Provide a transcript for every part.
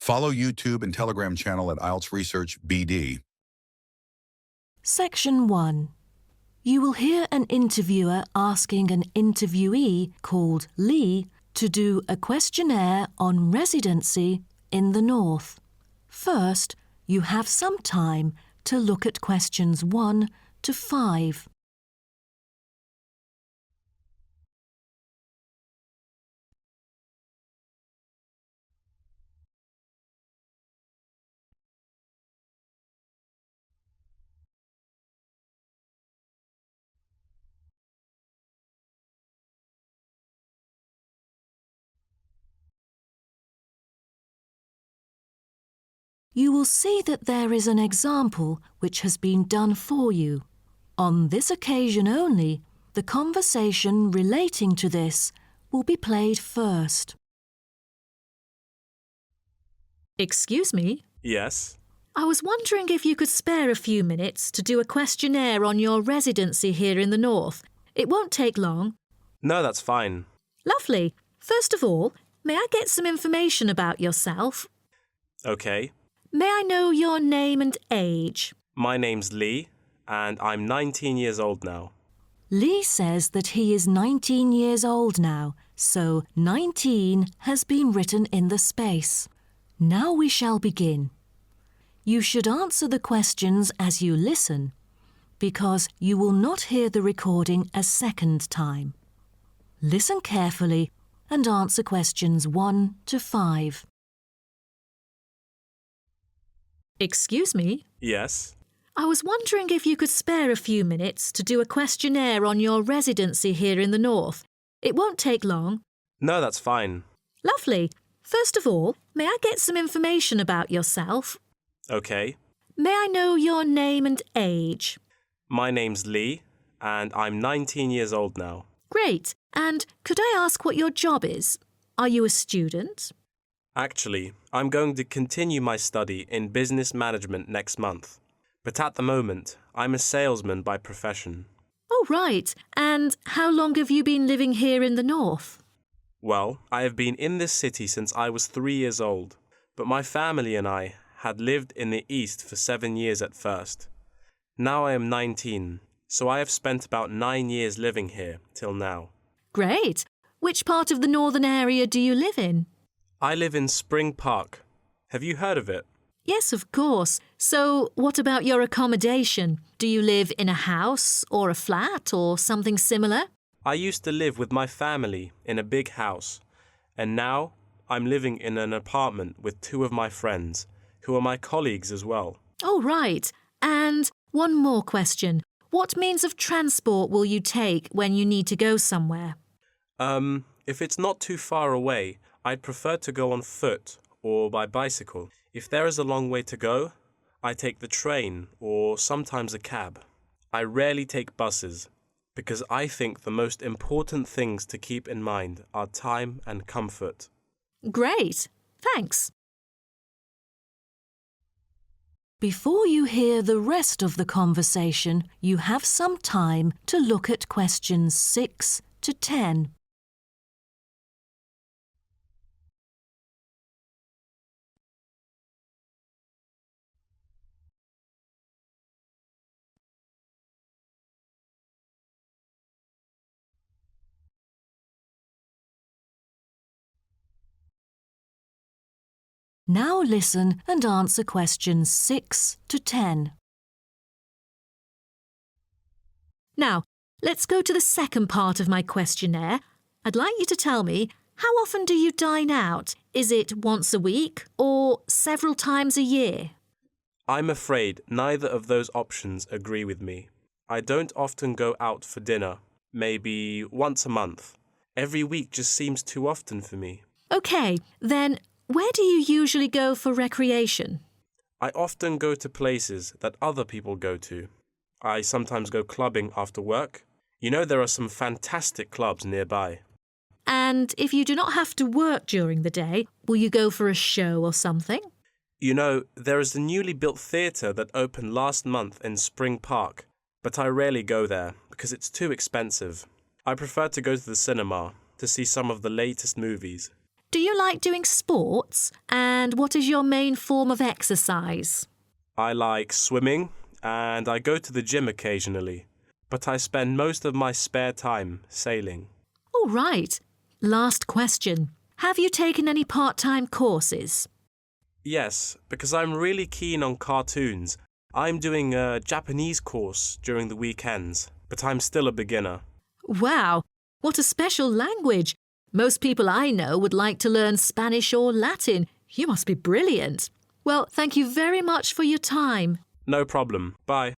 Follow YouTube and Telegram channel at IELTS Research BD. Section 1. You will hear an interviewer asking an interviewee called Lee to do a questionnaire on residency in the north. First, you have some time to look at questions 1 to 5. You will see that there is an example which has been done for you. On this occasion only, the conversation relating to this will be played first. Excuse me? Yes. I was wondering if you could spare a few minutes to do a questionnaire on your residency here in the north. It won't take long. No, that's fine. Lovely. First of all, may I get some information about yourself? Okay. May I know your name and age? My name's Lee, and I'm 19 years old now. Lee says that he is 19 years old now, so 19 has been written in the space. Now we shall begin. You should answer the questions as you listen, because you will not hear the recording a second time. Listen carefully and answer questions 1 to 5. Excuse me? Yes. I was wondering if you could spare a few minutes to do a questionnaire on your residency here in the north. It won't take long. No, that's fine. Lovely. First of all, may I get some information about yourself? Okay. May I know your name and age? My name's Lee, and I'm 19 years old now. Great. And could I ask what your job is? Are you a student? Actually, I'm going to continue my study in business management next month. But at the moment, I'm a salesman by profession. Oh, right. And how long have you been living here in the north? Well, I have been in this city since I was 3 years old, but my family and I had lived in the east for 7 years at first. Now I am 19, so I have spent about 9 years living here till now. Great. Which part of the northern area do you live in? I live in Spring Park. Have you heard of it? Yes, of course. So what about your accommodation? Do you live in a house or a flat or something similar? I used to live with my family in a big house, and now I'm living in an apartment with 2 of my friends, who are my colleagues as well. Oh, right. And one more question. What means of transport will you take when you need to go somewhere? If it's not too far away, I'd prefer to go on foot or by bicycle. If there is a long way to go, I take the train or sometimes a cab. I rarely take buses because I think the most important things to keep in mind are time and comfort. Great. Thanks. Before you hear the rest of the conversation, you have some time to look at questions 6 to 10. Now listen and answer questions 6 to 10. Now, let's go to the second part of my questionnaire. I'd like you to tell me, how often do you dine out? Is it once a week or several times a year? I'm afraid neither of those options agree with me. I don't often go out for dinner, maybe once a month. Every week just seems too often for me. OK, then where do you usually go for recreation? I often go to places that other people go to. I sometimes go clubbing after work. You know, there are some fantastic clubs nearby. And if you do not have to work during the day, will you go for a show or something? You know, there is a newly built theatre that opened last month in Spring Park, but I rarely go there because it's too expensive. I prefer to go to the cinema to see some of the latest movies. Do you like doing sports? And what is your main form of exercise? I like swimming and I go to the gym occasionally, but I spend most of my spare time sailing. All right. Last question. Have you taken any part-time courses? Yes, because I'm really keen on cartoons. I'm doing a Japanese course during the weekends, but I'm still a beginner. Wow, what a special language. Most people I know would like to learn Spanish or Latin. You must be brilliant. Well, thank you very much for your time. No problem. Bye.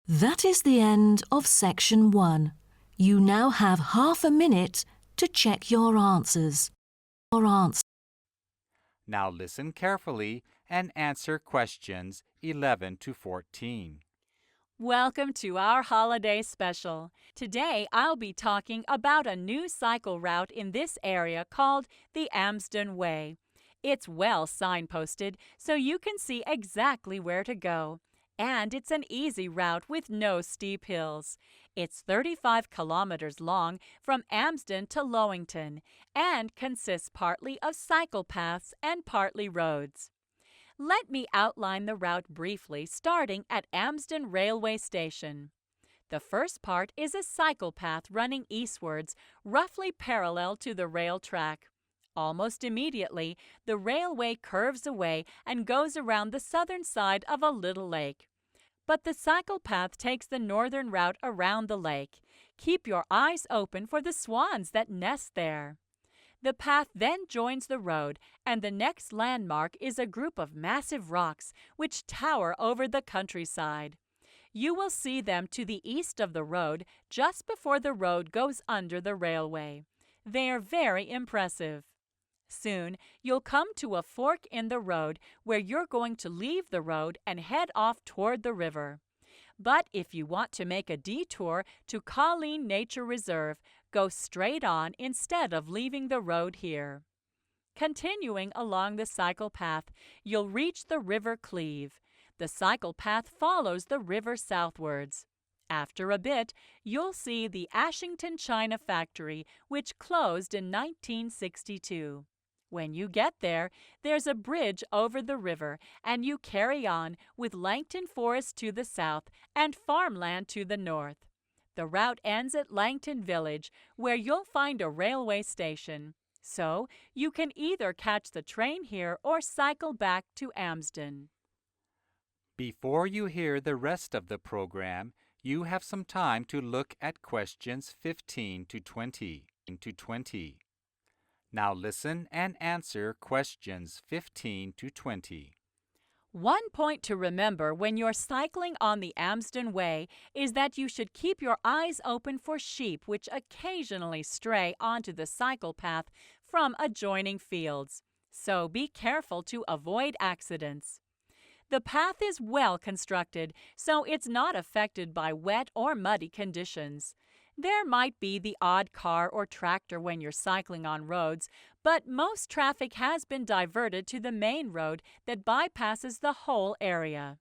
That is the end of section 1. You now have half a minute to check your answers. Now listen carefully and answer questions 11 to 14. Welcome to our holiday special. Today I'll be talking about a new cycle route in this area called the Amston Way. It's well signposted so you can see exactly where to go. And it's an easy route with no steep hills. It's 35 kilometers long from Amston to Lowington and consists partly of cycle paths and partly roads. Let me outline the route briefly, starting at Amston Railway Station. The first part is a cycle path running eastwards, roughly parallel to the rail track. Almost immediately, the railway curves away and goes around the southern side of a little lake. But the cycle path takes the northern route around the lake. Keep your eyes open for the swans that nest there. The path then joins the road, and the next landmark is a group of massive rocks which tower over the countryside. You will see them to the east of the road just before the road goes under the railway. They are very impressive. Soon, you'll come to a fork in the road where you're going to leave the road and head off toward the river. But if you want to make a detour to Colleen Nature Reserve, go straight on instead of leaving the road here. Continuing along the cycle path, you'll reach the River Cleeve. The cycle path follows the river southwards. After a bit, you'll see the Ashington China Factory, which closed in 1962. When you get there, there's a bridge over the river, and you carry on with Langton Forest to the south and farmland to the north. The route ends at Langton Village, where you'll find a railway station. So you can either catch the train here or cycle back to Amston. Before you hear the rest of the program, you have some time to look at questions 15 to 20. Now listen and answer questions 15 to 20. One point to remember when you're cycling on the Amston Way is that you should keep your eyes open for sheep which occasionally stray onto the cycle path from adjoining fields. So be careful to avoid accidents. The path is well constructed, so it's not affected by wet or muddy conditions. There might be the odd car or tractor when you're cycling on roads, but most traffic has been diverted to the main road that bypasses the whole area.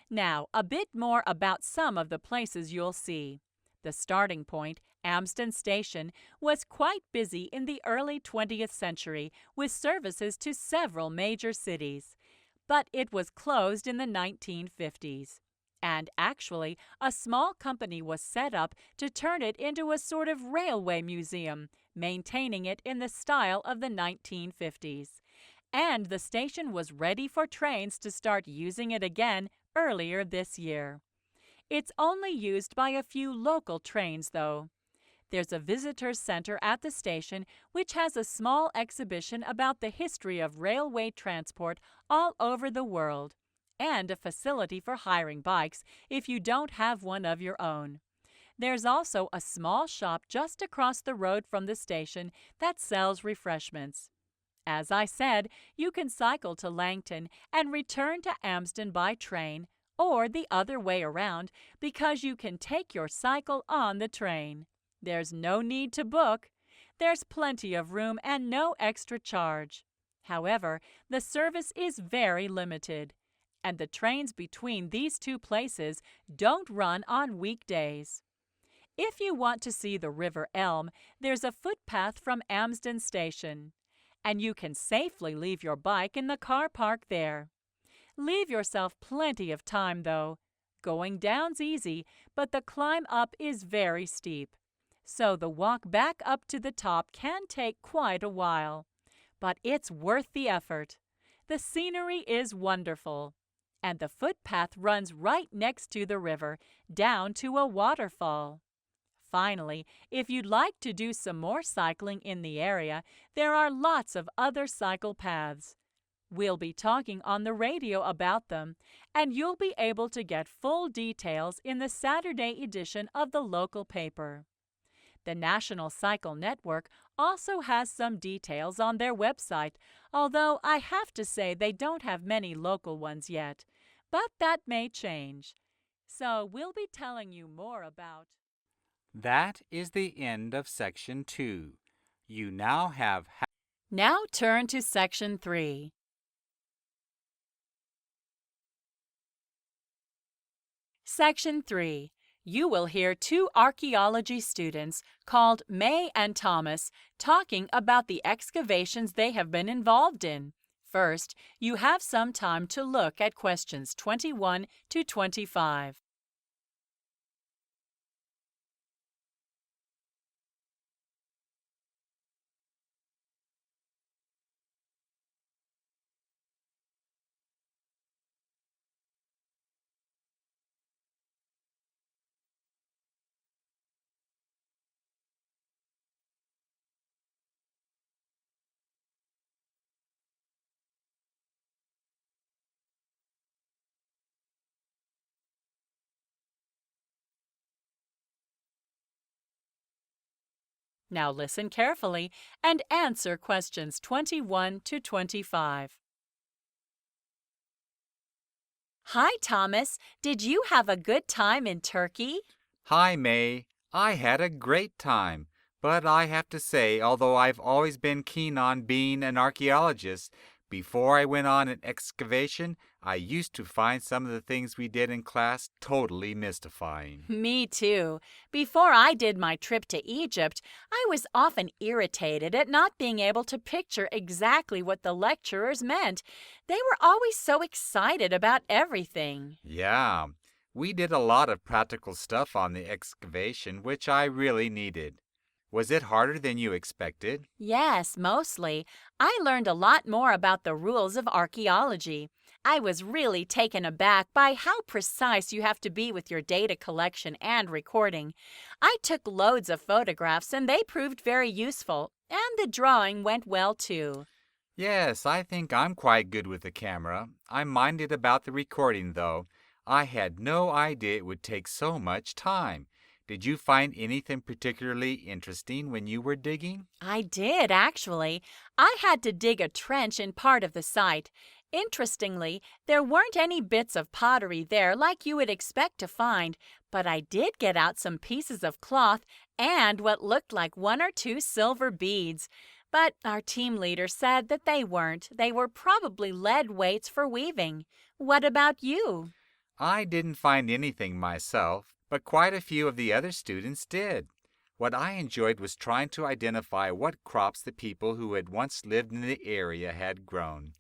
Now, a bit more about some of the places you'll see. The starting point, Amston Station, was quite busy in the early 20th century with services to several major cities, but it was closed in the 1950s. And actually, a small company was set up to turn it into a sort of railway museum, maintaining it in the style of the 1950s. And the station was ready for trains to start using it again earlier this year. It's only used by a few local trains, though. There's a visitor center at the station which has a small exhibition about the history of railway transport all over the world, and a facility for hiring bikes if you don't have one of your own. There's also a small shop just across the road from the station that sells refreshments. As I said, you can cycle to Langton and return to Amston by train, or the other way around, because you can take your cycle on the train. There's no need to book. There's plenty of room and no extra charge. However, the service is very limited, and the trains between these two places don't run on weekdays. If you want to see the River Elm, there's a footpath from Amston Station, and you can safely leave your bike in the car park there. Leave yourself plenty of time, though. Going down's easy, but the climb up is very steep, so the walk back up to the top can take quite a while. But it's worth the effort. The scenery is wonderful, and the footpath runs right next to the river, down to a waterfall. Finally, if you'd like to do some more cycling in the area, there are lots of other cycle paths. We'll be talking on the radio about them, and you'll be able to get full details in the Saturday edition of the local paper. The National Cycle Network also has some details on their website, although I have to say they don't have many local ones yet. But that may change. So we'll be telling you more about. That is the end of Section 2. You now have Now turn to Section 3. Section 3. You will hear two archaeology students called May and Thomas talking about the excavations they have been involved in. First, you have some time to look at questions 21 to 25. Now listen carefully and answer questions 21 to 25. Hi, Thomas. Did you have a good time in Turkey? Hi, May. I had a great time. But I have to say, although I've always been keen on being an archaeologist, before I went on an excavation, I used to find some of the things we did in class totally mystifying. Me too. Before I did my trip to Egypt, I was often irritated at not being able to picture exactly what the lecturers meant. They were always so excited about everything. Yeah, we did a lot of practical stuff on the excavation, which I really needed. Was it harder than you expected? Yes, mostly. I learned a lot more about the rules of archaeology. I was really taken aback by how precise you have to be with your data collection and recording. I took loads of photographs and they proved very useful, and the drawing went well too. Yes, I think I'm quite good with the camera. I minded about the recording, though. I had no idea it would take so much time. Did you find anything particularly interesting when you were digging? I did, actually. I had to dig a trench in part of the site. Interestingly, there weren't any bits of pottery there like you would expect to find, but I did get out some pieces of cloth and what looked like 1 or 2 silver beads. But our team leader said that they weren't. They were probably lead weights for weaving. What about you? I didn't find anything myself, but quite a few of the other students did. What I enjoyed was trying to identify what crops the people who had once lived in the area had grown.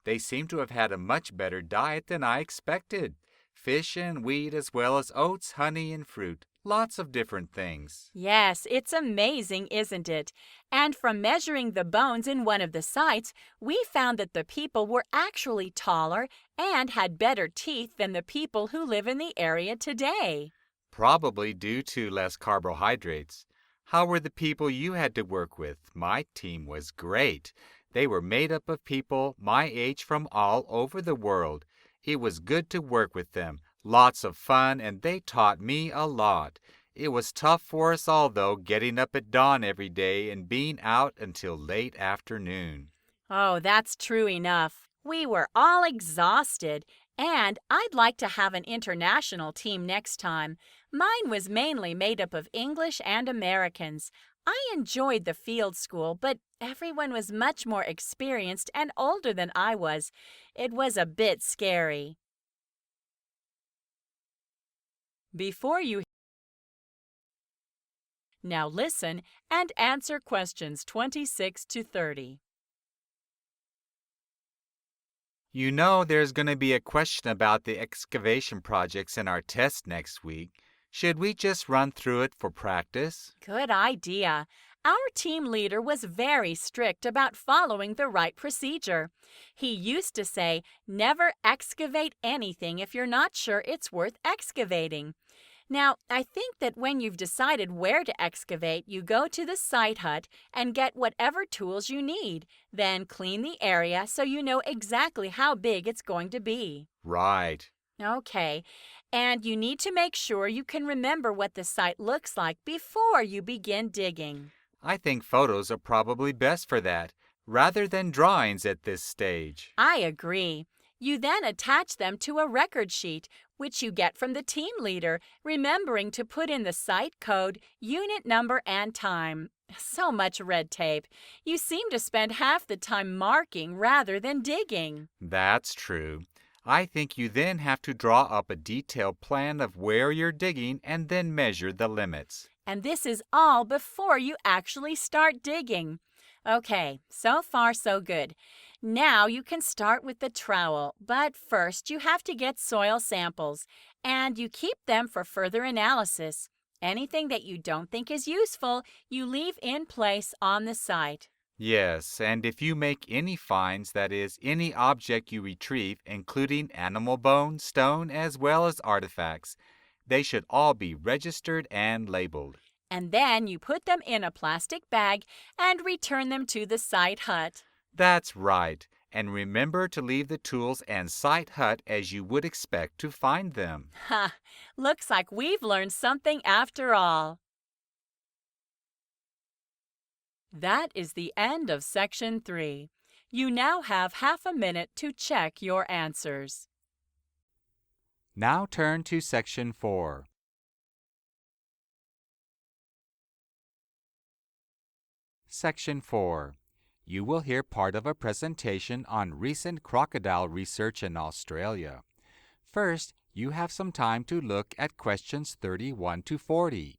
They seem to have had a much better diet than I expected. Fish and wheat as well as oats, honey, and fruit. Lots of different things. Yes, it's amazing, isn't it? And from measuring the bones in one of the sites, we found that the people were actually taller and had better teeth than the people who live in the area today. Probably due to less carbohydrates. How were the people you had to work with? My team was great. They were made up of people my age from all over the world. It was good to work with them. Lots of fun, and they taught me a lot. It was tough for us all, though, getting up at dawn every day and being out until late afternoon. Oh, that's true enough. We were all exhausted, and I'd like to have an international team next time. Mine was mainly made up of English and Americans. I enjoyed the field school, but everyone was much more experienced and older than I was. It was a bit scary. Before you Now listen and answer questions 26 to 30. You know there's going to be a question about the excavation projects in our test next week. Should we just run through it for practice? Good idea. Our team leader was very strict about following the right procedure. He used to say, never excavate anything if you're not sure it's worth excavating. Now, I think that when you've decided where to excavate, you go to the site hut and get whatever tools you need. Then clean the area so you know exactly how big it's going to be. Right. Okay, and you need to make sure you can remember what the site looks like before you begin digging. I think photos are probably best for that, rather than drawings at this stage. I agree. You then attach them to a record sheet, which you get from the team leader, remembering to put in the site code, unit number, and time. So much red tape. You seem to spend half the time marking rather than digging. That's true. I think you then have to draw up a detailed plan of where you're digging and then measure the limits. And this is all before you actually start digging. Okay, so far so good. Now you can start with the trowel, but first you have to get soil samples, and you keep them for further analysis. Anything that you don't think is useful, you leave in place on the site. Yes, and if you make any finds, that is, any object you retrieve, including animal bone, stone, as well as artifacts, they should all be registered and labeled. And then you put them in a plastic bag and return them to the site hut. That's right. And remember to leave the tools and site hut as you would expect to find them. Ha! Looks like we've learned something after all. That is the end of Section 3. You now have half a minute to check your answers. Now turn to Section 4. Section 4. You will hear part of a presentation on recent crocodile research in Australia. First, you have some time to look at questions 31 to 40.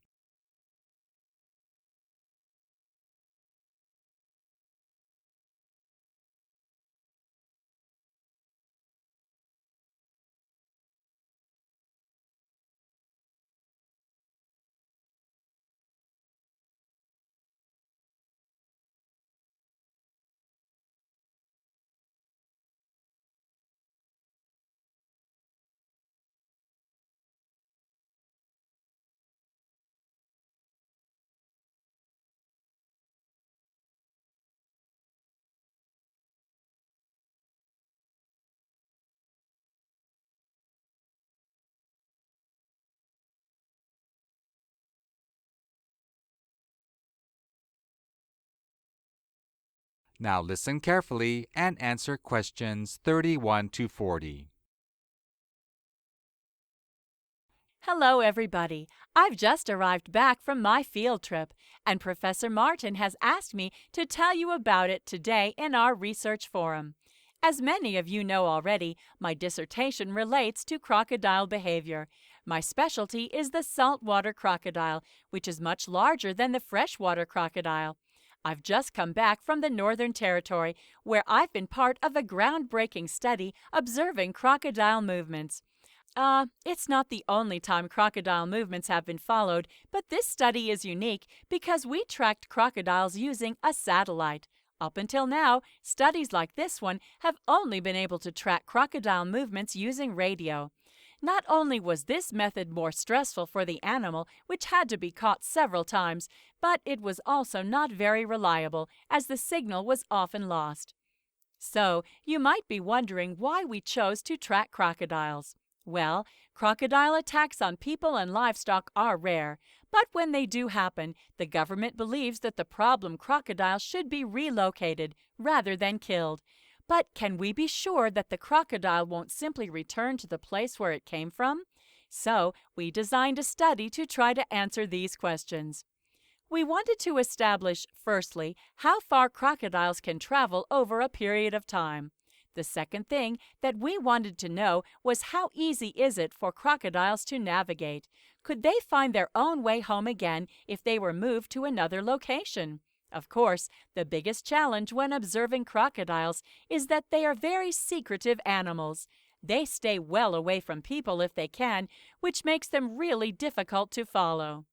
Now listen carefully and answer questions 31 to 40. Hello, everybody. I've just arrived back from my field trip, and Professor Martin has asked me to tell you about it today in our research forum. As many of you know already, my dissertation relates to crocodile behavior. My specialty is the saltwater crocodile, which is much larger than the freshwater crocodile. I've just come back from the Northern Territory, where I've been part of a groundbreaking study observing crocodile movements. It's not the only time crocodile movements have been followed, but this study is unique because we tracked crocodiles using a satellite. Up until now, studies like this one have only been able to track crocodile movements using radio. Not only was this method more stressful for the animal, which had to be caught several times, but it was also not very reliable, as the signal was often lost. So, you might be wondering why we chose to track crocodiles. Well, crocodile attacks on people and livestock are rare, but when they do happen, the government believes that the problem crocodile should be relocated rather than killed. But can we be sure that the crocodile won't simply return to the place where it came from? So, we designed a study to try to answer these questions. We wanted to establish, firstly, how far crocodiles can travel over a period of time. The second thing that we wanted to know was how easy is it for crocodiles to navigate? Could they find their own way home again if they were moved to another location? Of course, the biggest challenge when observing crocodiles is that they are very secretive animals. They stay well away from people if they can, which makes them really difficult to follow.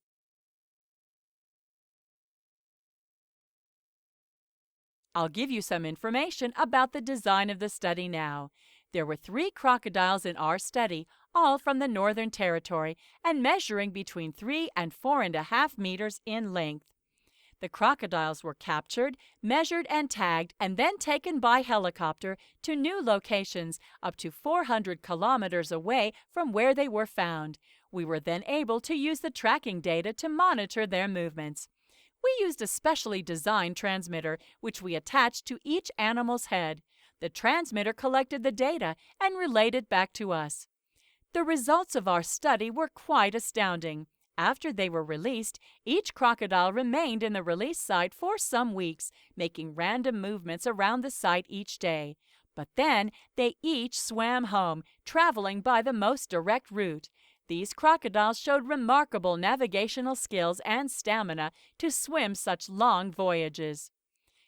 I'll give you some information about the design of the study now. There were 3 crocodiles in our study, all from the Northern Territory and measuring between 3 and 4.5 meters in length. The crocodiles were captured, measured and tagged, and then taken by helicopter to new locations up to 400 kilometers away from where they were found. We were then able to use the tracking data to monitor their movements. We used a specially designed transmitter, which we attached to each animal's head. The transmitter collected the data and relayed it back to us. The results of our study were quite astounding. After they were released, each crocodile remained in the release site for some weeks, making random movements around the site each day. But then they each swam home, traveling by the most direct route. These crocodiles showed remarkable navigational skills and stamina to swim such long voyages.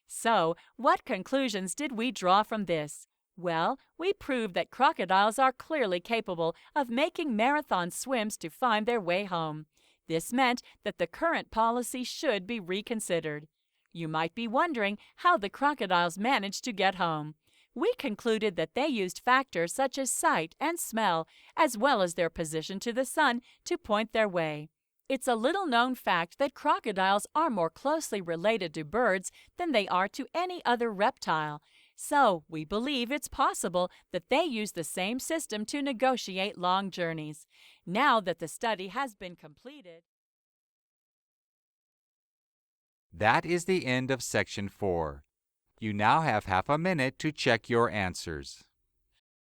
So, what conclusions did we draw from this? Well, we proved that crocodiles are clearly capable of making marathon swims to find their way home. This meant that the current policy should be reconsidered. You might be wondering how the crocodiles managed to get home. We concluded that they used factors such as sight and smell, as well as their position to the sun, to point their way. It's a little-known fact that crocodiles are more closely related to birds than they are to any other reptile. So, we believe it's possible that they use the same system to negotiate long journeys. Now that the study has been completed. That is the end of Section 4. You now have half a minute to check your answers.